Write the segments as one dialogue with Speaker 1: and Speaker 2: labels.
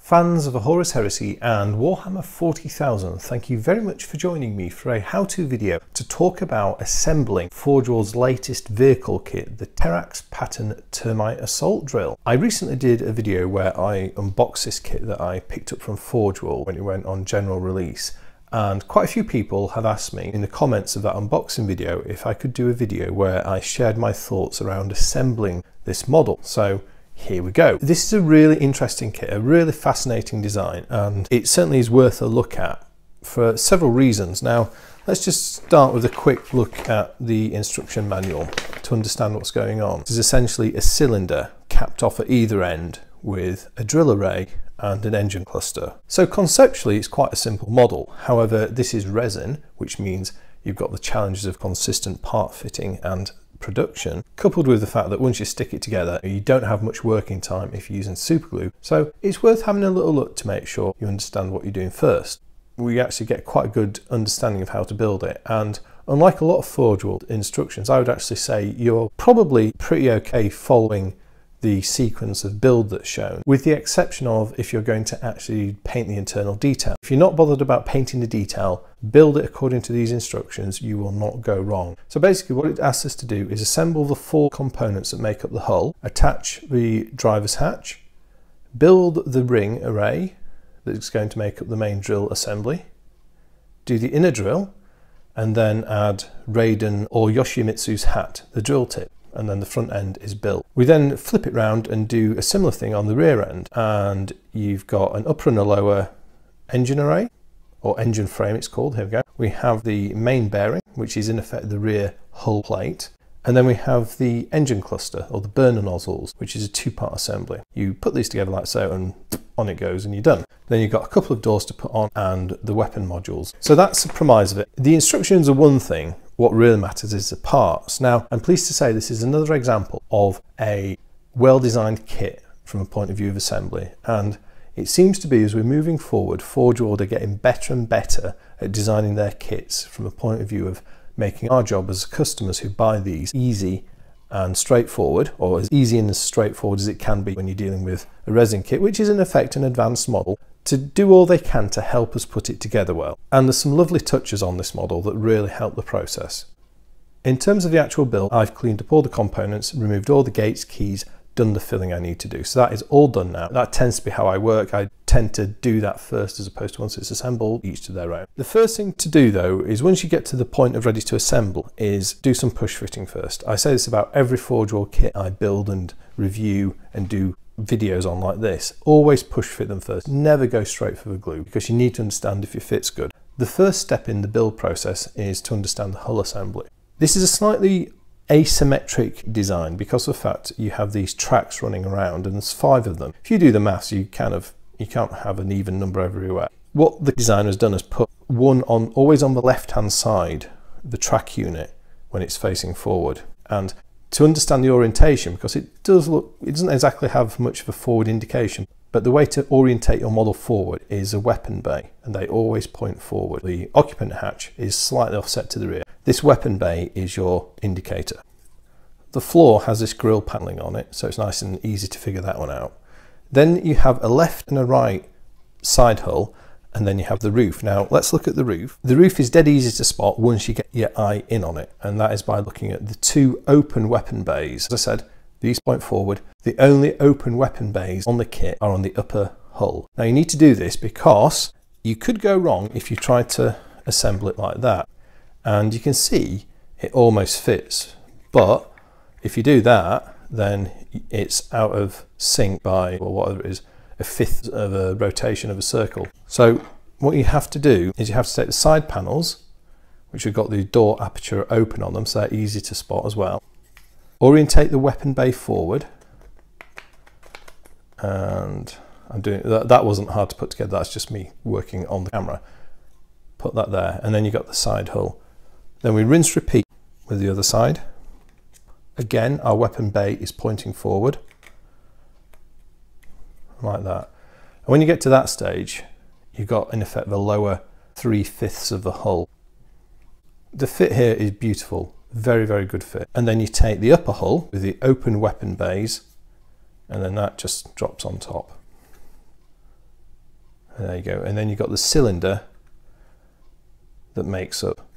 Speaker 1: Fans of Horus Heresy and Warhammer 40,000, thank you very much for joining me for a how-to video to talk about assembling Forge World's latest vehicle kit, the Terrax pattern Termite assault drill. I recently did a video where I unboxed this kit that I picked up from Forge World when it went on general release, and quite a few people have asked me in the comments of that unboxing video if I could do a video where I shared my thoughts around assembling this model. So here we go. This is a really interesting kit, a really fascinating design, and it certainly is worth a look at for several reasons. Now, let's just start with a quick look at the instruction manual to understand what's going on. This is essentially a cylinder capped off at either end with a drill array and an engine cluster. So conceptually, it's quite a simple model. However, this is resin, which means you've got the challenges of consistent part fitting and production, coupled with the fact that once you stick it together, you don't have much working time if you're using super glue. So it's worth having a little look to make sure you understand what you're doing first. We actually get quite a good understanding of how to build it, and unlike a lot of Forge World instructions, I would actually say you're probably pretty okay following the sequence of build that's shown, with the exception of if you're going to actually paint the internal detail. If you're not bothered about painting the detail, build it according to these instructions, you will not go wrong. So basically what it asks us to do is assemble the four components that make up the hull, attach the driver's hatch, build the ring array that's going to make up the main drill assembly, do the inner drill, and then add Raiden or Yoshimitsu's hat, the drill tip, and then the front end is built. We then flip it round and do a similar thing on the rear end, and you've got an upper and a lower engine array, or engine frame it's called, here we go. We have the main bearing, which is in effect the rear hull plate, and then we have the engine cluster, or the burner nozzles, which is a two-part assembly. You put these together like so, and on it goes, and you're done. Then you've got a couple of doors to put on, and the weapon modules. So that's the premise of it. The instructions are one thing, what really matters is the parts. Now, I'm pleased to say this is another example of a well-designed kit from a point of view of assembly, and it seems to be, as we're moving forward, Forge World are getting better and better at designing their kits from a point of view of making our job as customers who buy these easy and straightforward, or as easy and as straightforward as it can be when you're dealing with a resin kit, which is in effect an advanced model, to do all they can to help us put it together well. And there's some lovely touches on this model that really help the process. In terms of the actual build, I've cleaned up all the components, removed all the gates, keys, done the filling I need to do. So that is all done now. That tends to be how I work. I tend to do that first as opposed to once it's assembled, each to their own. The first thing to do though is once you get to the point of ready to assemble is do some push fitting first. I say this about every Forge World kit I build and review and do videos on like this. Always push fit them first. Never go straight for the glue, because you need to understand if your fit's good. The first step in the build process is to understand the hull assembly. This is a slightly asymmetric design because of the fact you have these tracks running around, and there's 5 of them. If you do the maths, you can't have an even number everywhere. What the designer has done is put one on always on the left hand side of the track unit when it's facing forward. And to understand the orientation, because it doesn't exactly have much of a forward indication, but the way to orientate your model forward is a weapon bay, and they always point forward. The occupant hatch is slightly offset to the rear. This weapon bay is your indicator. The floor has this grille paneling on it, so it's nice and easy to figure that one out. Then you have a left and a right side hull, and then you have the roof. Now let's look at the roof. The roof is dead easy to spot once you get your eye in on it, and that is by looking at the 2 open weapon bays. As I said, these point forward. The only open weapon bays on the kit are on the upper hull. Now you need to do this because you could go wrong if you try to assemble it like that. And you can see it almost fits, but if you do that, then it's out of sync by, well, whatever it is, 1/5 of a rotation of a circle. So what you have to do is you have to take the side panels, which have got the door aperture open on them, so they're easy to spot as well. Orientate the weapon bay forward, and I'm doing that wasn't hard to put together, that's just me working on the camera. Put that there, and then you got the side hull. Then we rinse repeat with the other side. Again, our weapon bay is pointing forward, like that. And when you get to that stage, you've got in effect the lower 3/5 of the hull. The fit here is beautiful, very, very good fit. And then you take the upper hull with the open weapon bays, and then that just drops on top. There you go. And then you've got the cylinder that makes up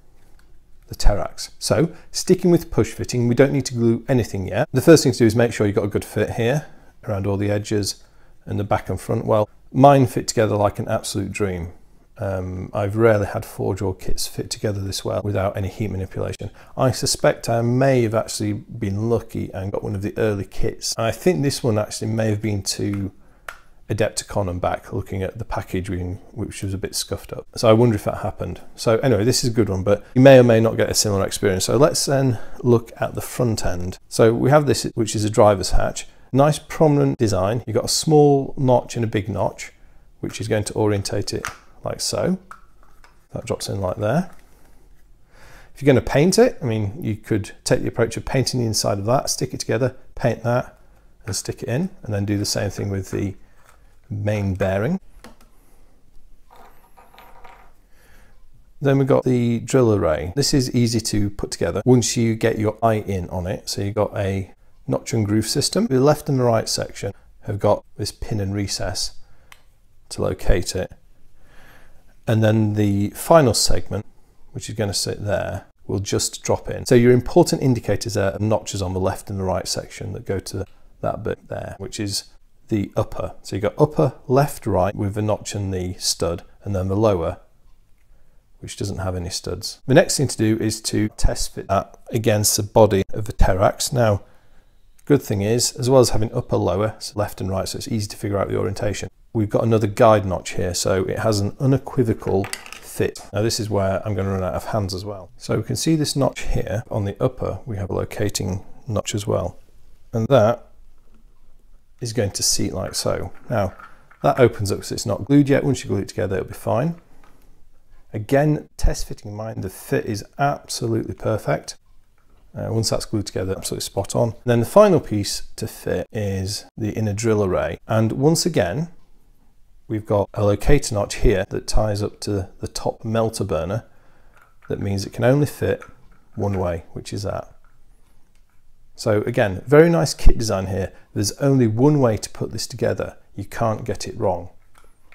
Speaker 1: the Terrax. So sticking with push fitting, we don't need to glue anything yet. The first thing to do is make sure you've got a good fit here around all the edges and the back and front. Well, mine fit together like an absolute dream. I've rarely had forge wall kits fit together this well without any heat manipulation. I suspect I may have actually been lucky and got one of the early kits. I think this one actually may have been to Adepticon and back, looking at the packaging, which was a bit scuffed up. So I wonder if that happened. So anyway, this is a good one, but you may or may not get a similar experience. So let's then look at the front end. So we have this, which is a driver's hatch. Nice prominent design. You've got a small notch and a big notch, which is going to orientate it like so. That drops in like there. If you're going to paint it, I mean, you could take the approach of painting the inside of that, stick it together, paint that, and stick it in, and then do the same thing with the main bearing. Then we've got the drill array. This is easy to put together once you get your eye in on it. So you've got a notch and groove system. The left and the right section have got this pin and recess to locate it. And then the final segment, which is going to sit there, will just drop in. So your important indicators are notches on the left and the right section that go to that bit there, which is the upper. So you've got upper, left, right with the notch and the stud, and then the lower, which doesn't have any studs. The next thing to do is to test fit that against the body of the Terrax. Now, good thing is, as well as having upper, lower, so left and right, so it's easy to figure out the orientation, we've got another guide notch here, so it has an unequivocal fit. Now this is where I'm going to run out of hands as well. So we can see this notch here. On the upper, we have a locating notch as well, and that is going to seat like so. Now that opens up, so it's not glued yet. Once you glue it together, it'll be fine. Again, test fitting in mind, the fit is absolutely perfect. Once that's glued together, absolutely spot on. And then the final piece to fit is the inner drill array. And once again, we've got a locator notch here that ties up to the top melter burner. That means it can only fit one way, which is that. So again, very nice kit design here. There's only one way to put this together. You can't get it wrong.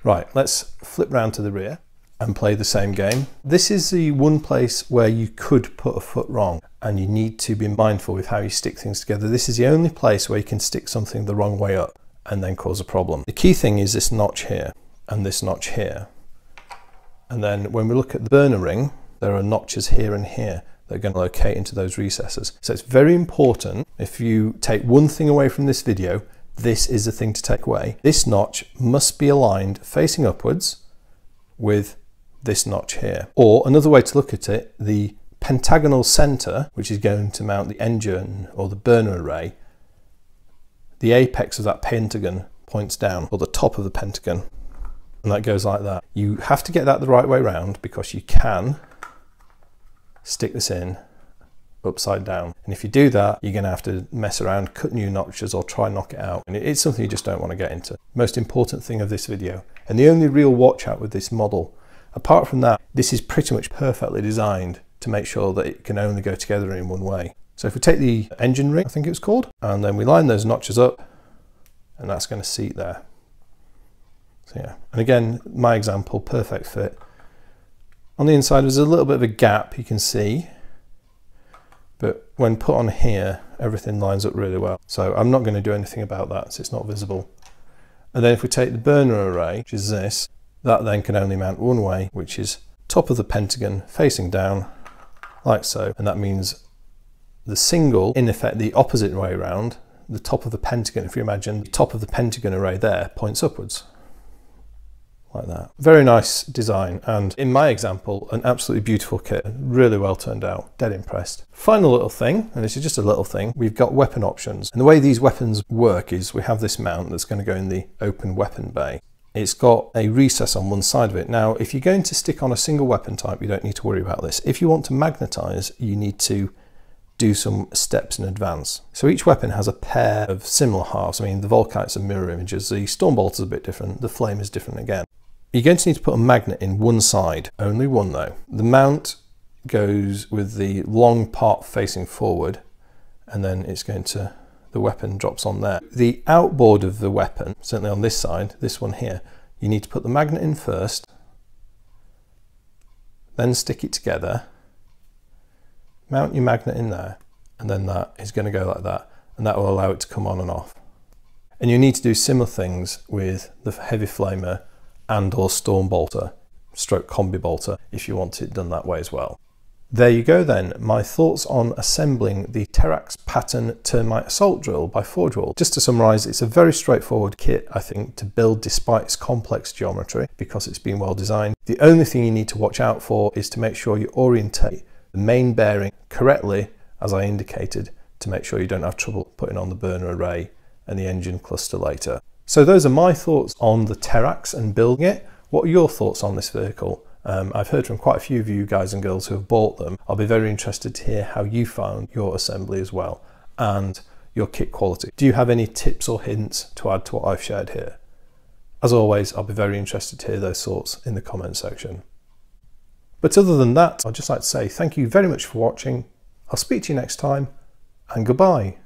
Speaker 1: Right, let's flip round to the rear and play the same game. This is the one place where you could put a foot wrong, and you need to be mindful with how you stick things together. This is the only place where you can stick something the wrong way up and then cause a problem. The key thing is this notch here and this notch here. And then when we look at the burner ring, there are notches here and here that are going to locate into those recesses. So it's very important, if you take one thing away from this video, this is the thing to take away. This notch must be aligned facing upwards with this notch here. Or another way to look at it, the pentagonal center, which is going to mount the engine or the burner array, the apex of that pentagon points down, or the top of the pentagon, and that goes like that. You have to get that the right way around, because you can stick this in upside down, and if you do that, you're going to have to mess around, cut new notches, or try and knock it out, and it's something you just don't want to get into. Most important thing of this video, and the only real watch out with this model, apart from that, this is pretty much perfectly designed to make sure that it can only go together in one way. So if we take the engine ring, I think it was called, and then we line those notches up, and that's going to seat there. So yeah, and again, my example, perfect fit. On the inside there's a little bit of a gap, you can see, but when put on here, everything lines up really well. So I'm not going to do anything about that, so it's not visible. And then if we take the burner array, which is this, that then can only mount one way, which is top of the pentagon facing down, like so. And that means the single, in effect, the opposite way around, the top of the pentagon, if you imagine the top of the pentagon array there, points upwards. Like that. Very nice design, and in my example, an absolutely beautiful kit. Really well turned out, dead impressed. Final little thing, and this is just a little thing, we've got weapon options. And the way these weapons work is we have this mount that's going to go in the open weapon bay. It's got a recess on one side of it. Now, if you're going to stick on a single weapon type, you don't need to worry about this. If you want to magnetize, you need to do some steps in advance. So each weapon has a pair of similar halves. I mean, the Volkites are mirror images, the Stormbolt is a bit different, the Flame is different again. You're going to need to put a magnet in one side, only one though. The mount goes with the long part facing forward, and then it's going to, the weapon drops on there. The outboard of the weapon, certainly on this side, this one here, you need to put the magnet in first, then stick it together, mount your magnet in there, and then that is going to go like that, and that will allow it to come on and off. And you need to do similar things with the heavy flamer and or storm bolter, stroke combi bolter, if you want it done that way as well. There you go then, my thoughts on assembling the Terrax pattern Termite assault drill by Forge World. Just to summarise, it's a very straightforward kit, I think, to build despite its complex geometry, because it's been well designed. The only thing you need to watch out for is to make sure you orientate the main bearing correctly, as I indicated, to make sure you don't have trouble putting on the burner array and the engine cluster later. So those are my thoughts on the Terrax and building it. What are your thoughts on this vehicle? I've heard from quite a few of you guys and girls who have bought them. I'll be very interested to hear how you found your assembly as well, and your kit quality. Do you have any tips or hints to add to what I've shared here? As always, I'll be very interested to hear those thoughts in the comment section. But other than that, I'd just like to say thank you very much for watching. I'll speak to you next time, and goodbye.